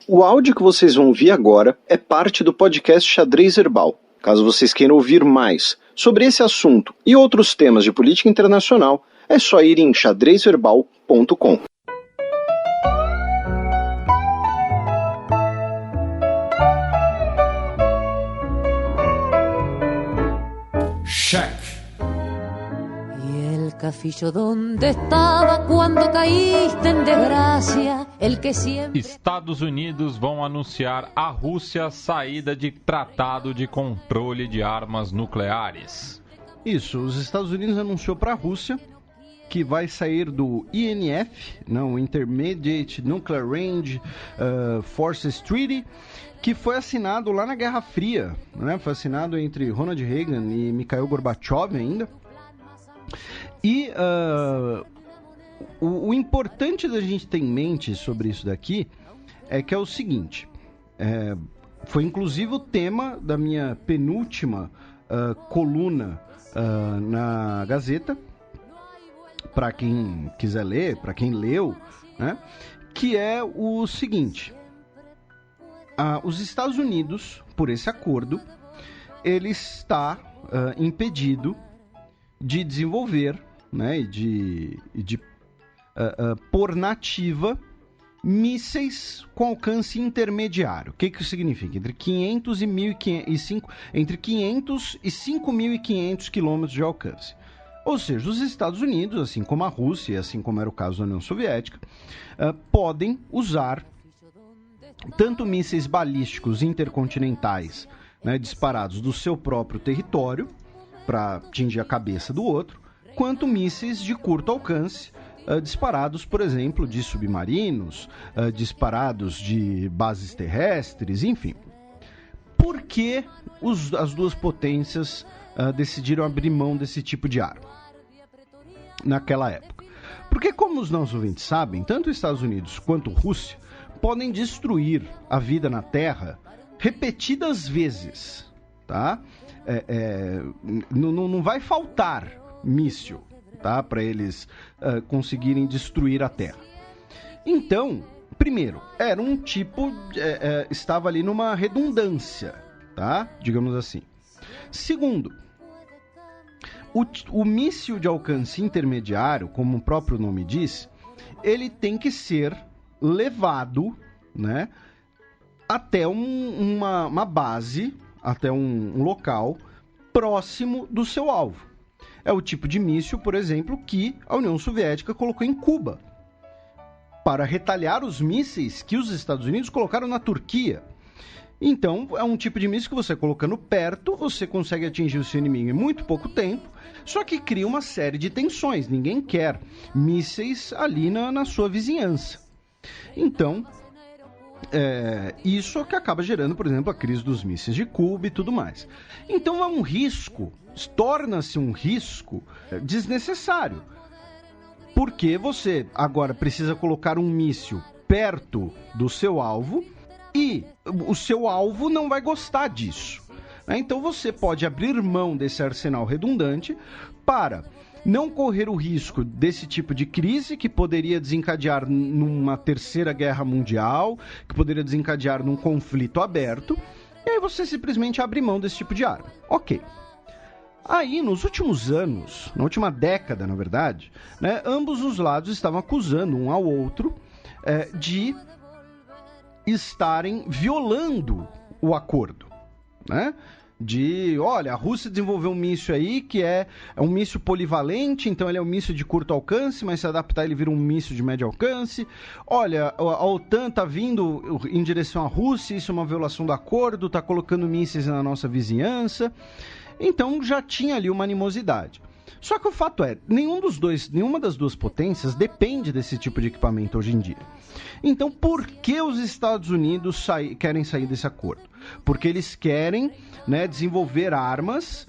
O áudio que vocês vão ouvir agora é parte do podcast Xadrez Herbal. Caso vocês queiram ouvir mais sobre esse assunto e outros temas de política internacional, é só ir em xadrezverbal.com. Check. Y el cafillo donde estaba cuando caíste en desgracia, el que siempre... Estados Unidos vão anunciar à Rússia saída de tratado de controle de armas nucleares. Isso, os Estados Unidos anunciou para a Rússia que vai sair do INF, não, Intermediate Nuclear Range Forces Treaty, que foi assinado lá na Guerra Fria, né? Foi assinado entre Ronald Reagan e Mikhail Gorbachev ainda. E o importante da gente ter em mente sobre isso daqui é que é o seguinte, foi inclusive o tema da minha penúltima coluna na Gazeta, para quem quiser ler, para quem leu, né? Que é o seguinte: os Estados Unidos, por esse acordo, ele está impedido de desenvolver, né, e de pôr na ativa mísseis com alcance intermediário. O que isso significa? Entre 500 e 1.500, entre 500 e 5.500 quilômetros de alcance. Ou seja, os Estados Unidos, assim como a Rússia, assim como era o caso da União Soviética, podem usar tanto mísseis balísticos intercontinentais, né, disparados do seu próprio território para atingir a cabeça do outro, quanto mísseis de curto alcance, disparados, por exemplo, de submarinos, disparados de bases terrestres, enfim. Por que as duas potências decidiram abrir mão desse tipo de arma naquela época? Porque, como os nossos ouvintes sabem, tanto os Estados Unidos quanto a Rússia podem destruir a vida na Terra repetidas vezes, tá? Não vai faltar míssil, tá? Para eles conseguirem destruir a Terra. Então, primeiro, era um tipo, estava ali numa redundância, tá? Digamos assim. Segundo, o míssil de alcance intermediário, como o próprio nome diz, ele tem que ser levado, né, até uma base, até um local próximo do seu alvo. É o tipo de míssil, por exemplo, que a União Soviética colocou em Cuba para retalhar os mísseis que os Estados Unidos colocaram na Turquia. Então, é um tipo de míssil que você colocando perto, você consegue atingir o seu inimigo em muito pouco tempo, só que cria uma série de tensões. Ninguém quer mísseis ali na sua vizinhança. Então, isso que acaba gerando, por exemplo, a crise dos mísseis de Cuba e tudo mais. Então, é um risco, torna-se um risco desnecessário. Porque você agora precisa colocar um míssil perto do seu alvo e o seu alvo não vai gostar disso, né? Então você pode abrir mão desse arsenal redundante para não correr o risco desse tipo de crise que poderia desencadear numa terceira guerra mundial, que poderia desencadear num conflito aberto, e aí você simplesmente abre mão desse tipo de arma. Ok. Aí, nos últimos anos, na última década, na verdade, né, ambos os lados estavam acusando um ao outro de estarem violando o acordo, né? Olha, a Rússia desenvolveu um míssil aí que é um míssil polivalente, então ele é um míssil de curto alcance, mas se adaptar ele vira um míssil de médio alcance. Olha, a OTAN está vindo em direção à Rússia, isso é uma violação do acordo, está colocando mísseis na nossa vizinhança. Então já tinha ali uma animosidade. Só que o fato é, nenhuma das duas potências depende desse tipo de equipamento hoje em dia. Então, por que os Estados Unidos querem sair desse acordo? Porque eles querem, né, desenvolver armas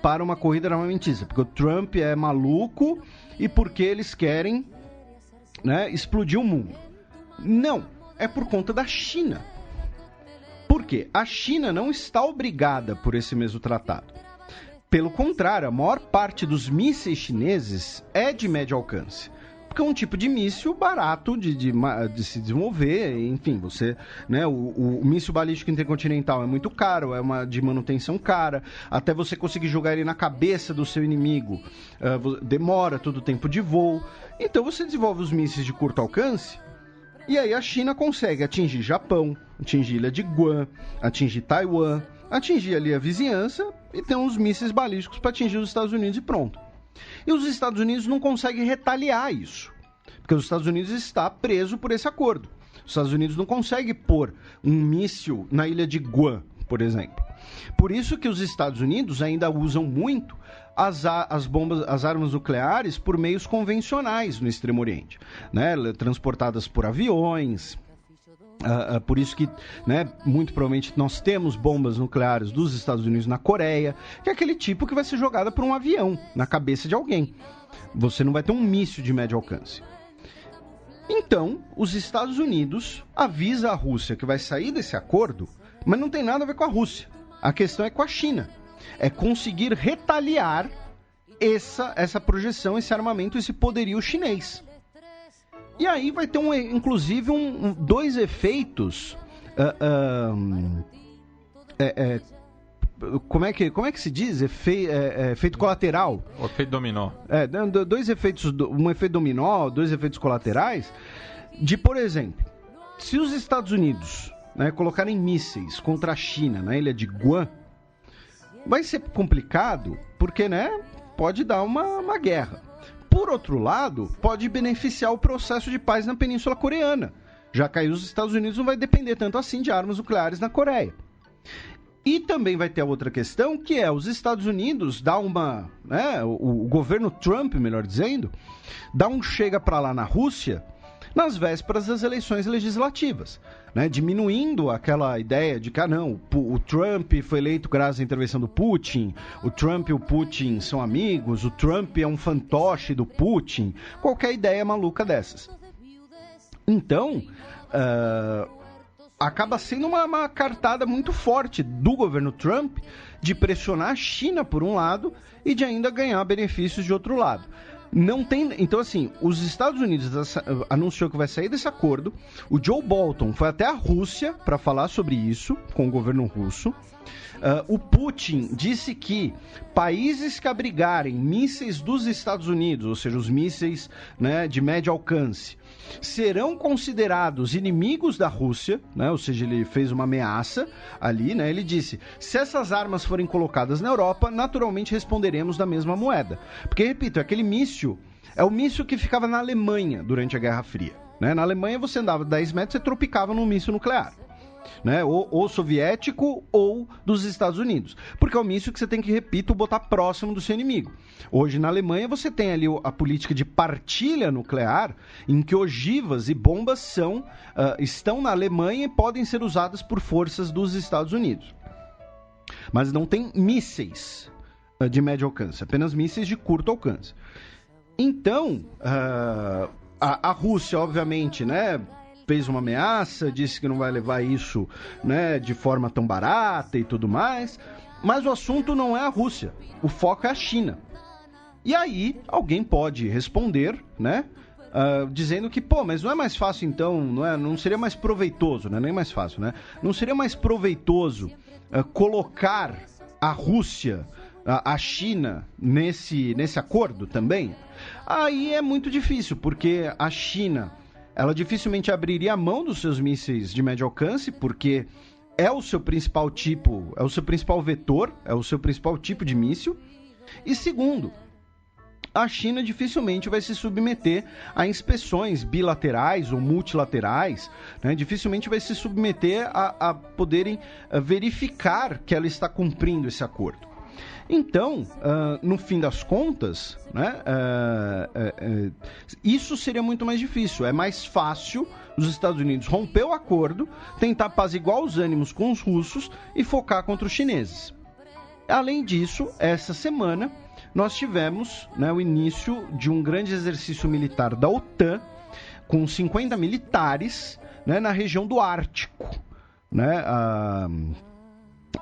para uma corrida armamentista. Porque o Trump é maluco e porque eles querem, né, explodir o mundo. Não, é por conta da China. Por quê? A China não está obrigada por esse mesmo tratado. Pelo contrário, a maior parte dos mísseis chineses é de médio alcance. porque é um tipo de míssil barato de se desenvolver, enfim, você, né, o míssil balístico intercontinental é muito caro, é uma de manutenção cara, até você conseguir jogar ele na cabeça do seu inimigo, demora todo o tempo de voo, então você desenvolve os mísseis de curto alcance, e aí a China consegue atingir Japão, atingir Ilha de Guam, atingir Taiwan, atingir ali a vizinhança e ter uns mísseis balísticos para atingir os Estados Unidos e pronto. E os Estados Unidos não conseguem retaliar isso, porque os Estados Unidos está preso por esse acordo. Os Estados Unidos não conseguem pôr um míssil na ilha de Guam, por exemplo. Por isso que os Estados Unidos ainda usam muito as armas nucleares por meios convencionais no Extremo Oriente, né? Transportadas por aviões. Por isso que, né, muito provavelmente nós temos bombas nucleares dos Estados Unidos na Coreia, que é aquele tipo que vai ser jogada por um avião na cabeça de alguém. Você não vai ter um míssil de médio alcance. Então, os Estados Unidos avisa a Rússia que vai sair desse acordo, mas não tem nada a ver com a Rússia. A questão é com a China. É conseguir retaliar essa projeção, esse armamento, esse poderio chinês. E aí vai ter, inclusive, dois efeitos. Como é que se diz? Efeito colateral. O efeito dominó. Dois efeitos, um efeito dominó, dois efeitos colaterais. De, por exemplo, se os Estados Unidos, né, colocarem mísseis contra a China na ilha de Guam, vai ser complicado, porque, né, pode dar uma guerra. Por outro lado, pode beneficiar o processo de paz na Península Coreana, já que aí os Estados Unidos não vai depender tanto assim de armas nucleares na Coreia. E também vai ter a outra questão, que é os Estados Unidos dá uma... né, o governo Trump, melhor dizendo, dá um chega para lá na Rússia nas vésperas das eleições legislativas, né, diminuindo aquela ideia de que, não, o Trump foi eleito graças à intervenção do Putin, o Trump e o Putin são amigos, o Trump é um fantoche do Putin, qualquer ideia maluca dessas. Então, acaba sendo uma cartada muito forte do governo Trump de pressionar a China por um lado e de ainda ganhar benefícios de outro lado. Não tem, então assim, os Estados Unidos anunciou que vai sair desse acordo. O Joe Bolton foi até a Rússia para falar sobre isso com o governo russo. O Putin disse que países que abrigarem mísseis dos Estados Unidos, ou seja, os mísseis, né, de médio alcance, serão considerados inimigos da Rússia, né? Ou seja, ele fez uma ameaça ali, né? Ele disse, se essas armas forem colocadas na Europa, naturalmente responderemos da mesma moeda. Porque, repito, aquele míssil é o míssil que ficava na Alemanha durante a Guerra Fria, né? Na Alemanha você andava 10 metros e tropicava num míssil nuclear, né? Ou soviético ou dos Estados Unidos, porque é o míssil que você tem que, repito, botar próximo do seu inimigo. Hoje na Alemanha você tem ali a política de partilha nuclear, em que ogivas e bombas estão na Alemanha e podem ser usadas por forças dos Estados Unidos, mas não tem mísseis de médio alcance, apenas mísseis de curto alcance. Então a Rússia, obviamente, né, fez uma ameaça, disse que não vai levar isso, né, de forma tão barata e tudo mais, mas o assunto não é a Rússia, o foco é a China. E aí alguém pode responder, né, dizendo que, mas não é mais fácil então, não seria mais proveitoso, né, nem mais fácil, né, não seria mais proveitoso colocar a Rússia, a China nesse acordo também? Aí é muito difícil, porque a China, ela dificilmente abriria a mão dos seus mísseis de médio alcance, porque é o seu principal tipo, é o seu principal vetor, é o seu principal tipo de míssil. E segundo, a China dificilmente vai se submeter a inspeções bilaterais ou multilaterais, né? Dificilmente vai se submeter a poderem verificar que ela está cumprindo esse acordo. Então, no fim das contas, né, isso seria muito mais difícil. É mais fácil os Estados Unidos romper o acordo, tentar apaziguar os ânimos com os russos e focar contra os chineses. Além disso, essa semana nós tivemos, né, o início de um grande exercício militar da OTAN, com 50 militares, né, na região do Ártico, né,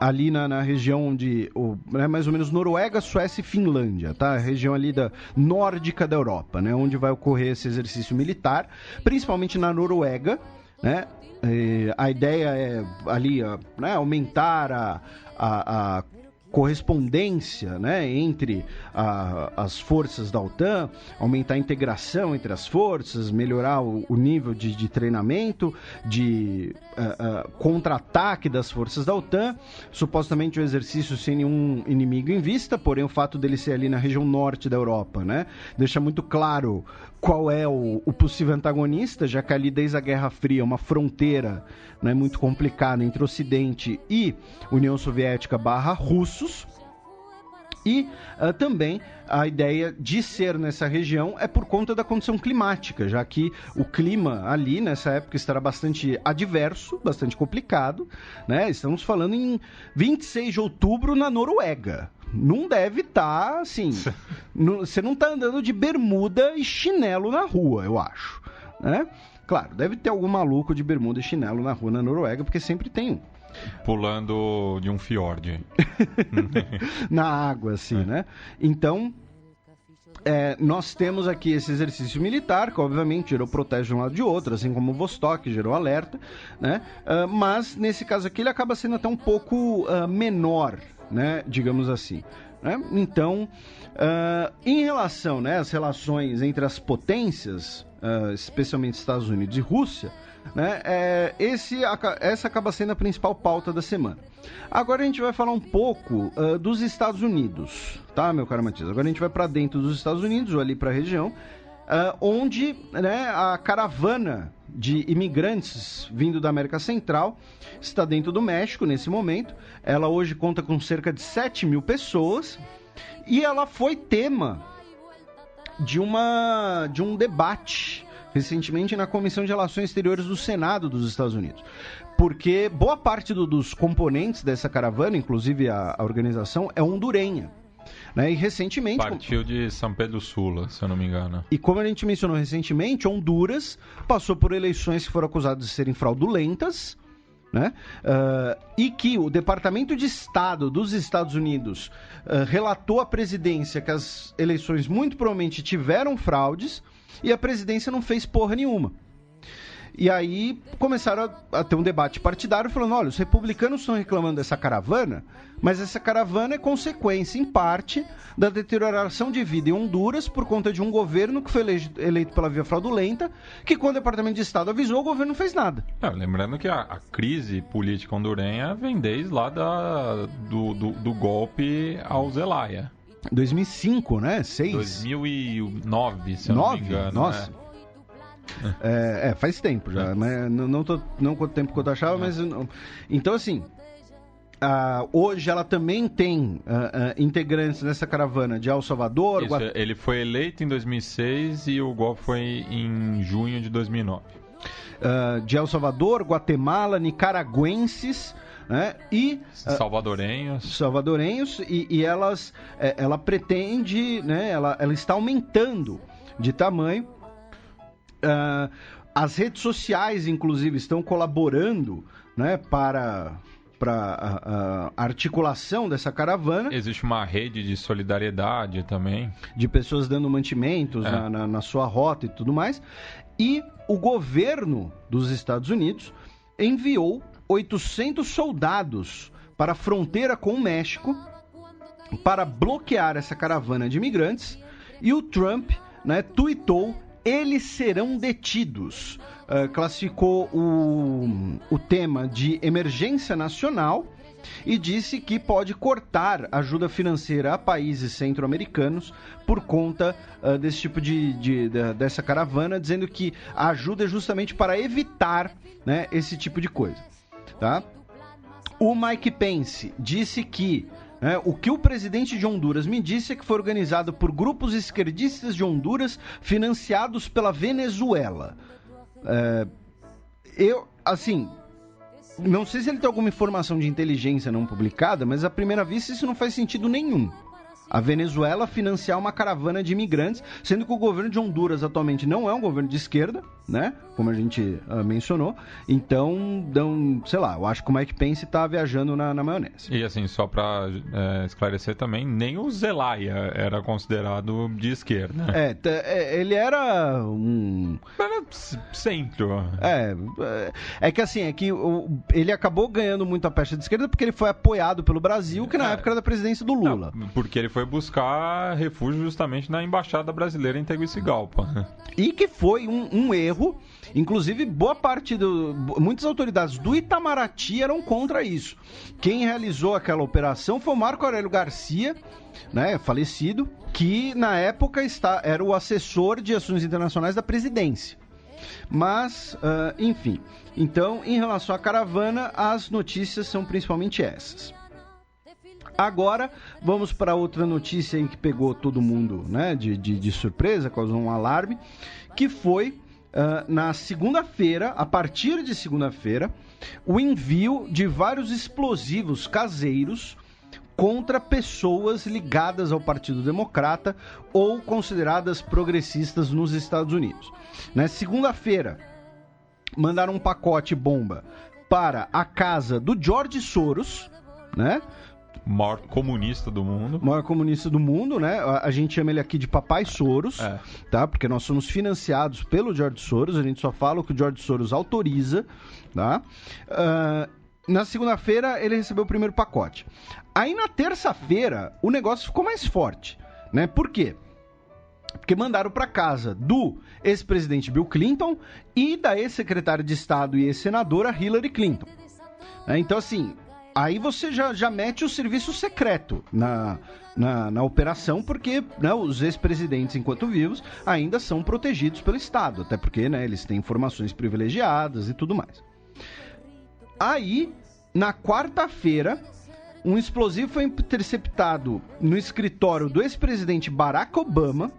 ali na região de mais ou menos Noruega, Suécia e Finlândia, tá? A região ali nórdica da Europa, né? Onde vai ocorrer esse exercício militar, principalmente na Noruega, né? A ideia é ali, né, aumentar a correspondência, né, entre as forças da OTAN, aumentar a integração entre as forças, melhorar o nível de treinamento, de contra-ataque das forças da OTAN, supostamente o exercício sem nenhum inimigo em vista, porém o fato dele ser ali na região norte da Europa, né, deixa muito claro qual é o possível antagonista, já que ali desde a Guerra Fria uma fronteira, né, muito complicada entre Ocidente e União Soviética / russos. E também a ideia de ser nessa região é por conta da condição climática, já que o clima ali nessa época estará bastante adverso, bastante complicado, né? Estamos falando em 26 de outubro na Noruega. Não deve estar, assim... Você não está andando de bermuda e chinelo na rua, eu acho, né? Claro, deve ter algum maluco de bermuda e chinelo na rua na Noruega, porque sempre tem um. Pulando de um fiord. Na água, assim, né? Então, nós temos aqui esse exercício militar, que obviamente gerou protesto de um lado e de outro, assim como o Vostok gerou alerta, né? Mas, nesse caso aqui, ele acaba sendo até um pouco menor, né? Digamos assim. Né? Então, em relação, né, às relações entre as potências, especialmente Estados Unidos e Rússia, né, essa acaba sendo a principal pauta da semana. Agora a gente vai falar um pouco dos Estados Unidos, tá, meu caro Matias? Agora a gente vai para dentro dos Estados Unidos, ou ali para a região, onde, né, a caravana de imigrantes vindo da América Central está dentro do México nesse momento. Ela hoje conta com cerca de 7 mil pessoas e ela foi tema de um debate recentemente na Comissão de Relações Exteriores do Senado dos Estados Unidos, porque boa parte dos componentes dessa caravana, inclusive a organização, é hondurenha. Né? E recentemente... Partiu de São Pedro Sula, se eu não me engano. E como a gente mencionou recentemente, Honduras passou por eleições que foram acusadas de serem fraudulentas, né? E que o Departamento de Estado dos Estados Unidos relatou à presidência que as eleições muito provavelmente tiveram fraudes e a presidência não fez porra nenhuma. E aí começaram a ter um debate partidário falando, olha, os republicanos estão reclamando dessa caravana, mas essa caravana é consequência, em parte, da deterioração de vida em Honduras por conta de um governo que foi eleito pela via fraudulenta, que quando o Departamento de Estado avisou, o governo não fez nada. Lembrando que a crise política hondurenha vem desde lá do golpe ao Zelaya. 2005, né? 2009, se eu não me engano. Nossa. Né? Faz tempo já, mas não quanto tempo que eu achava, mas... Então, assim, hoje ela também tem integrantes nessa caravana de El Salvador... Isso, ele foi eleito em 2006 e o golpe foi em junho de 2009. De El Salvador, Guatemala, nicaragüenses... Né? E salvadorenhos e ela pretende, né? Ela está aumentando de tamanho. As redes sociais, inclusive, estão colaborando, né, para a articulação dessa caravana. Existe uma rede de solidariedade também. De pessoas dando mantimentos na sua rota e tudo mais. E o governo dos Estados Unidos enviou 800 soldados para a fronteira com o México para bloquear essa caravana de imigrantes. E o Trump, né, tuitou: eles serão detidos. Classificou o tema de emergência nacional e disse que pode cortar ajuda financeira a países centro-americanos por conta desse tipo dessa caravana, dizendo que a ajuda é justamente para evitar, né, esse tipo de coisa. Tá? O Mike Pence disse que o que o presidente de Honduras me disse é que foi organizado por grupos esquerdistas de Honduras financiados pela Venezuela. Eu, assim, não sei se ele tem alguma informação de inteligência não publicada, mas à primeira vista isso não faz sentido nenhum. a Venezuela financiar uma caravana de imigrantes, sendo que o governo de Honduras atualmente não é um governo de esquerda, né? Como a gente mencionou. Então, sei lá, eu acho que o Mike Pence tá viajando na maionese. E assim, só pra esclarecer também, nem o Zelaya era considerado de esquerda. Ele era um... Era centro. É que assim, ele acabou ganhando muito a pecha de esquerda porque ele foi apoiado pelo Brasil, que na época era da presidência do Lula. Não, porque ele foi buscar refúgio justamente na Embaixada Brasileira em Tegucigalpa. E que foi um erro, inclusive muitas autoridades do Itamaraty eram contra isso. Quem realizou aquela operação foi o Marco Aurélio Garcia, né, falecido, que na época era o assessor de assuntos internacionais da presidência. Mas, enfim, então em relação à caravana, as notícias são principalmente essas. Agora, vamos para outra notícia em que pegou todo mundo, né, de surpresa, causou um alarme, que foi, na segunda-feira, a partir de segunda-feira, o envio de vários explosivos caseiros contra pessoas ligadas ao Partido Democrata ou consideradas progressistas nos Estados Unidos. Na segunda-feira, mandaram um pacote bomba para a casa do George Soros, né? Maior comunista do mundo. Maior comunista do mundo, né? A gente chama ele aqui de Papai Soros, tá? Porque nós somos financiados pelo George Soros, a gente só fala o que o George Soros autoriza, tá? Na segunda-feira ele recebeu o primeiro pacote. Aí na terça-feira o negócio ficou mais forte, né? Por quê? Porque mandaram para casa do ex-presidente Bill Clinton e da ex-secretária de Estado e ex-senadora Hillary Clinton. Então assim, aí você já mete o serviço secreto na operação, porque, né, os ex-presidentes, enquanto vivos, ainda são protegidos pelo Estado, até porque, né, eles têm informações privilegiadas e tudo mais. Aí, na quarta-feira, um explosivo foi interceptado no escritório do ex-presidente Barack Obama.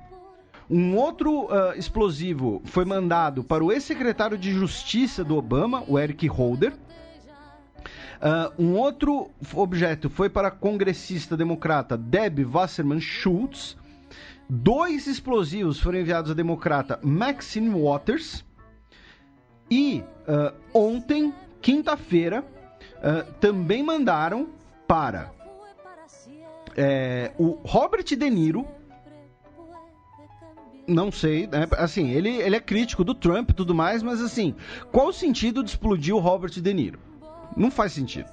Um outro explosivo foi mandado para o ex-secretário de Justiça do Obama, o Eric Holder. Um outro objeto foi para a congressista democrata Debbie Wasserman Schultz. 2 explosivos foram enviados à democrata Maxine Waters. E ontem, quinta-feira, também mandaram para o Robert De Niro. Não sei, né? Assim, ele é crítico do Trump e tudo mais, mas assim, qual o sentido de explodir o Robert De Niro? Não faz sentido.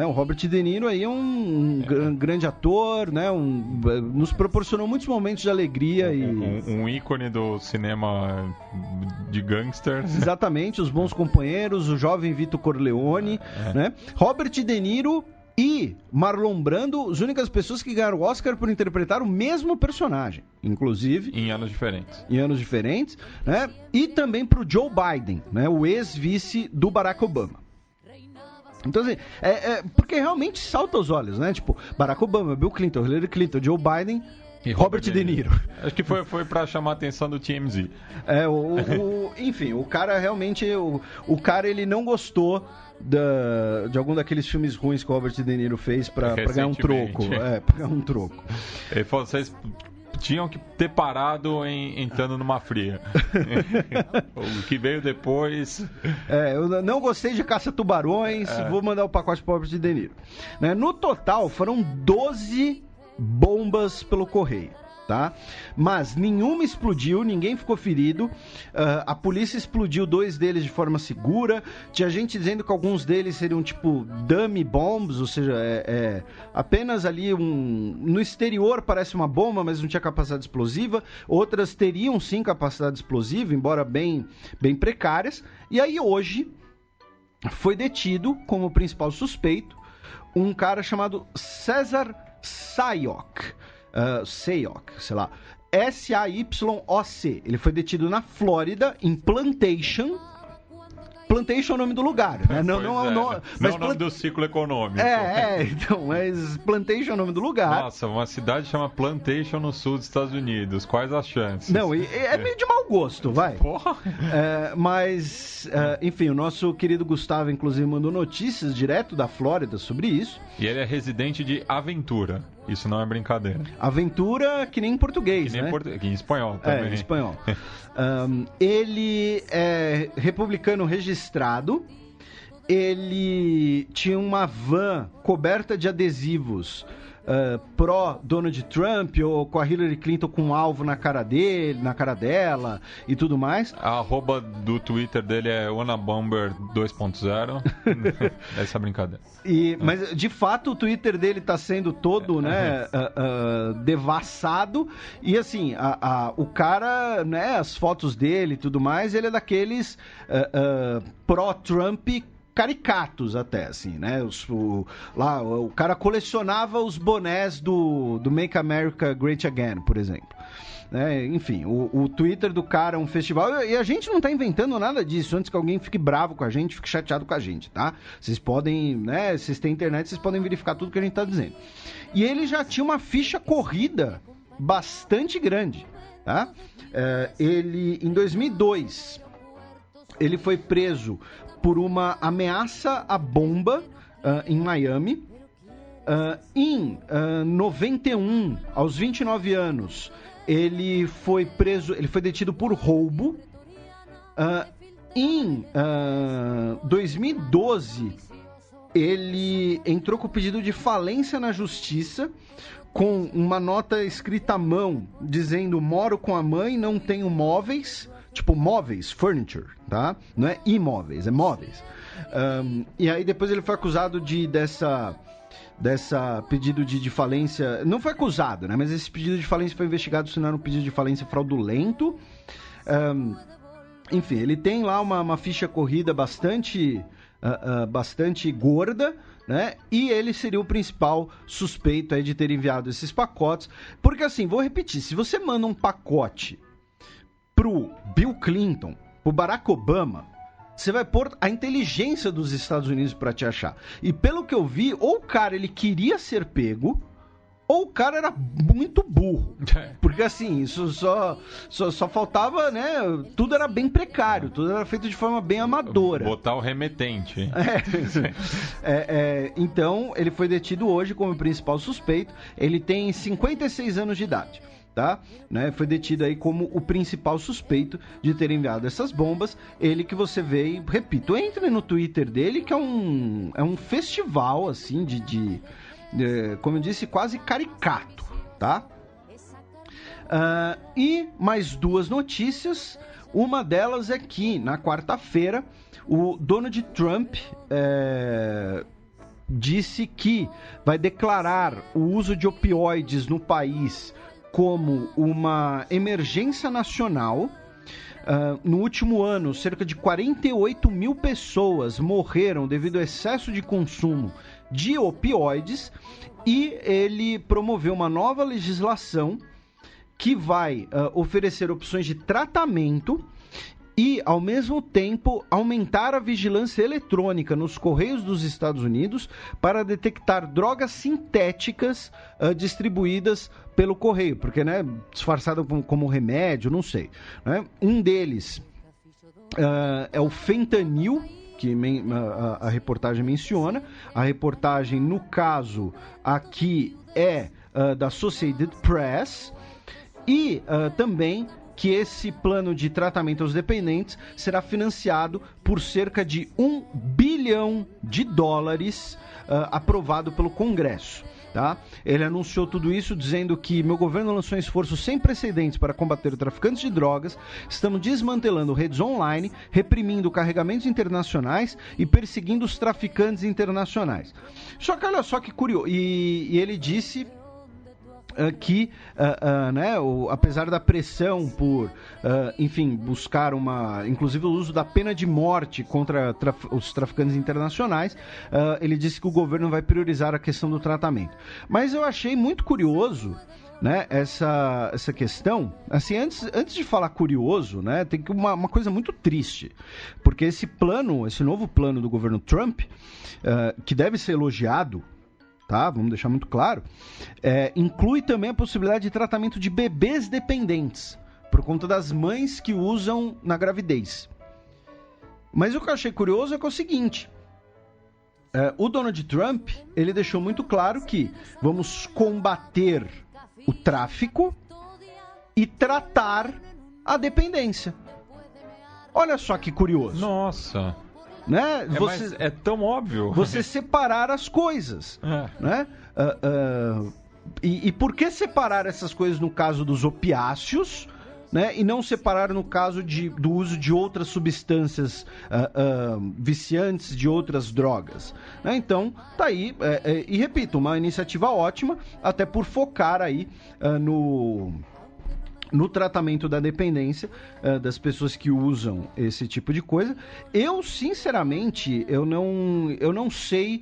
O Robert De Niro aí é um grande ator, né? Nos proporcionou muitos momentos de alegria. Um ícone do cinema de gangsters. Exatamente, Os Bons Companheiros, o jovem Vito Corleone, né? Robert De Niro e Marlon Brando, as únicas pessoas que ganharam o Oscar por interpretar o mesmo personagem, inclusive. Em anos diferentes. Né? E também para o Joe Biden, né? O ex-vice do Barack Obama. Então, assim, porque realmente salta aos olhos, né? Tipo, Barack Obama, Bill Clinton, Hillary Clinton, Joe Biden e Robert De Niro. Acho que foi pra chamar a atenção do TMZ. Enfim, o cara realmente... O cara, ele não gostou de algum daqueles filmes ruins que o Robert De Niro fez pra ganhar um troco. Pra ganhar um troco. Ele falou, vocês tinham que ter parado entrando numa fria. O que veio depois... eu não gostei de Caça-Tubarões, vou mandar o pacote pro Robert De Niro. Né? No total, foram 12 bombas pelo correio. Tá? Mas nenhuma explodiu, ninguém ficou ferido. A polícia explodiu 2 deles de forma segura. Tinha gente dizendo que alguns deles seriam tipo dummy bombs, ou seja, apenas ali no exterior parece uma bomba, mas não tinha capacidade explosiva. Outras teriam sim capacidade explosiva, embora bem precárias. E aí hoje foi detido como principal suspeito um cara chamado César Sayoc. Sayoc, sei lá, S-A-Y-O-C. Ele foi detido na Flórida, em Plantation. Plantation é o nome do lugar, né? Não é o nome do ciclo econômico. Então, mas Plantation é o nome do lugar. Nossa, uma cidade chama Plantation no sul dos Estados Unidos. Quais as chances? Não, é meio de mau gosto, vai. Porra! Enfim, o nosso querido Gustavo, inclusive, mandou notícias direto da Flórida sobre isso. E ele é residente de Aventura. Isso não é brincadeira. Aventura que nem em português, né? Que em espanhol também. Em espanhol. Ele é republicano registrado. Ele tinha uma van coberta de adesivos pró-Donald Trump ou com a Hillary Clinton com um alvo na cara dele, na cara dela e tudo mais. A arroba do Twitter dele é Onabomber 2.0. Essa brincadeira. Mas, de fato, o Twitter dele está sendo todo, né, devassado. E, assim, o cara, né, as fotos dele e tudo mais, ele é daqueles pró-Trump caricatos até, assim, né? O cara colecionava os bonés do Make America Great Again, por exemplo. Enfim, o Twitter do cara é um festival, e a gente não tá inventando nada disso, antes que alguém fique bravo com a gente, fique chateado com a gente, tá? Vocês podem, né, vocês têm internet, vocês podem verificar tudo que a gente tá dizendo. E ele já tinha uma ficha corrida bastante grande, tá? Ele, em 2002, ele foi preso por uma ameaça à bomba em Miami. Em 91, aos 29 anos, ele foi preso, ele foi detido por roubo. Em 2012, ele entrou com pedido de falência na justiça, com uma nota escrita à mão, dizendo: moro com a mãe, não tenho móveis. Tipo, móveis, furniture, tá? Não é imóveis, é móveis. E aí depois ele foi acusado dessa pedido de falência. Não foi acusado, né? Mas esse pedido de falência foi investigado, se não era um pedido de falência fraudulento. Enfim, ele tem lá uma ficha corrida bastante gorda, né? E ele seria o principal suspeito aí de ter enviado esses pacotes. Porque, assim, vou repetir, se você manda um pacote pro Bill Clinton, pro Barack Obama, você vai pôr a inteligência dos Estados Unidos para te achar. E pelo que eu vi, ou o cara ele queria ser pego, ou o cara era muito burro. Porque, assim, isso só faltava, né? Tudo era bem precário, tudo era feito de forma bem amadora. Botar o remetente. Então, ele foi detido hoje como principal suspeito. Ele tem 56 anos de idade. Tá? Né? Foi detido aí como o principal suspeito de ter enviado essas bombas. Ele que você vê, e, repito, entre no Twitter dele, que é um festival, assim, como eu disse, quase caricato, tá? E mais duas notícias. Uma delas é que, na quarta-feira, o Donald Trump disse que vai declarar o uso de opioides no país como uma emergência nacional. No último ano, cerca de 48 mil pessoas morreram devido ao excesso de consumo de opioides, e ele promoveu uma nova legislação que vai oferecer opções de tratamento e, ao mesmo tempo, aumentar a vigilância eletrônica nos Correios dos Estados Unidos para detectar drogas sintéticas distribuídas pelo correio, porque, né, disfarçado como remédio, não sei, né? Um deles é o fentanil, que a reportagem menciona. A reportagem, no caso, aqui é da Associated Press, e também que esse plano de tratamento aos dependentes será financiado por cerca de $1 bilhão aprovado pelo Congresso. Tá? Ele anunciou tudo isso dizendo que: meu governo lançou um esforço sem precedentes para combater traficantes de drogas, estamos desmantelando redes online, reprimindo carregamentos internacionais e perseguindo os traficantes internacionais. Só que olha só que curioso, e ele disse que, né, apesar da pressão por, enfim, buscar inclusive o uso da pena de morte contra os traficantes internacionais, ele disse que o governo vai priorizar a questão do tratamento. Mas eu achei muito curioso, né, essa questão. Assim, antes de falar curioso, né, tem uma coisa muito triste, porque esse novo plano do governo Trump, que deve ser elogiado, tá? Vamos deixar muito claro, inclui também a possibilidade de tratamento de bebês dependentes, por conta das mães que usam na gravidez. Mas o que eu achei curioso é que é o seguinte: o Donald Trump, ele deixou muito claro que vamos combater o tráfico e tratar a dependência. Olha só que curioso. Nossa. Né? Mas é tão óbvio. Você separar as coisas. Né? E por que separar essas coisas no caso dos opiáceos, né? E não separar no caso do uso de outras substâncias viciantes, de outras drogas, né? Então, tá aí, e repito, uma iniciativa ótima, até por focar aí no tratamento da dependência das pessoas que usam esse tipo de coisa. Eu, sinceramente, eu não sei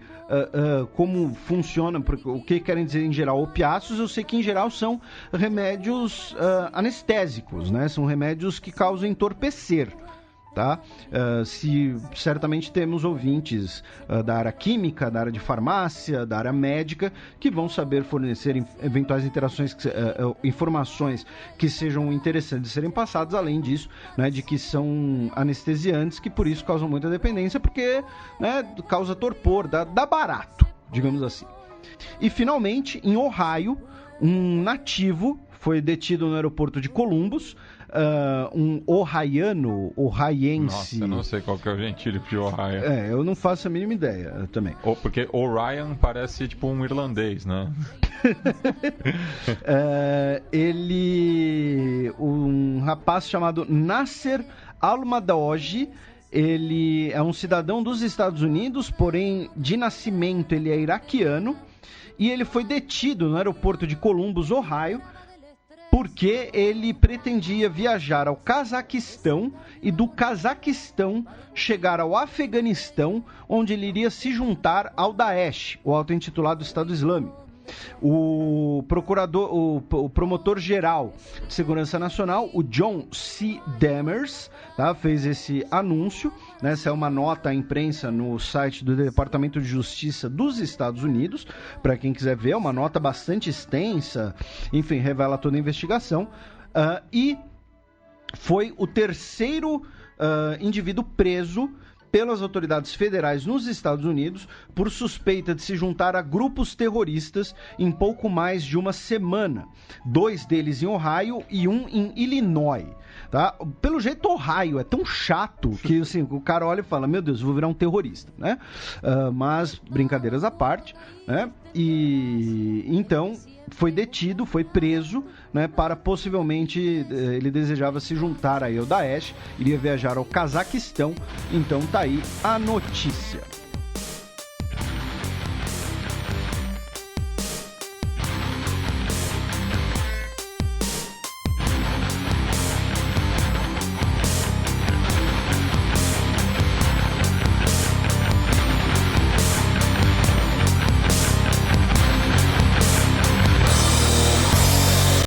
como funciona, porque o que querem dizer em geral opiáceos. Eu sei que em geral são remédios anestésicos, né? São remédios que causam entorpecer. Tá? Certamente temos ouvintes da área química, da área de farmácia, da área médica, que vão saber fornecer eventuais informações que sejam interessantes de serem passadas, além disso, né, de que são anestesiantes, que por isso causam muita dependência, porque, né, causa torpor, dá barato, digamos assim. E finalmente, em Ohio, um nativo foi detido no aeroporto de Columbus. Um ohaiense... Nossa, eu não sei qual que é o gentílico de Ohio. Eu não faço a mínima ideia também. Porque Orion parece tipo um irlandês, né? Um rapaz chamado Nasser Al-Madaoji, ele é um cidadão dos Estados Unidos, porém de nascimento ele é iraquiano, e ele foi detido no aeroporto de Columbus, Ohio, porque ele pretendia viajar ao Cazaquistão e do Cazaquistão chegar ao Afeganistão, onde ele iria se juntar ao Daesh, o auto-intitulado Estado Islâmico. O promotor-geral de Segurança Nacional, o John C. Demers, tá, fez esse anúncio, né? Essa é uma nota à imprensa no site do Departamento de Justiça dos Estados Unidos, para quem quiser ver, é uma nota bastante extensa, enfim, revela toda a investigação, e foi o terceiro indivíduo preso pelas autoridades federais nos Estados Unidos por suspeita de se juntar a grupos terroristas em pouco mais de uma semana. 2 deles em Ohio e um em Illinois. Tá? Pelo jeito, Ohio é tão chato que assim, o cara olha e fala, meu Deus, vou virar um terrorista, né? Mas, brincadeiras à parte, né? E então foi detido, foi preso, né, para possivelmente ele desejava se juntar aí ao Daesh, iria viajar ao Cazaquistão. Então tá aí a notícia.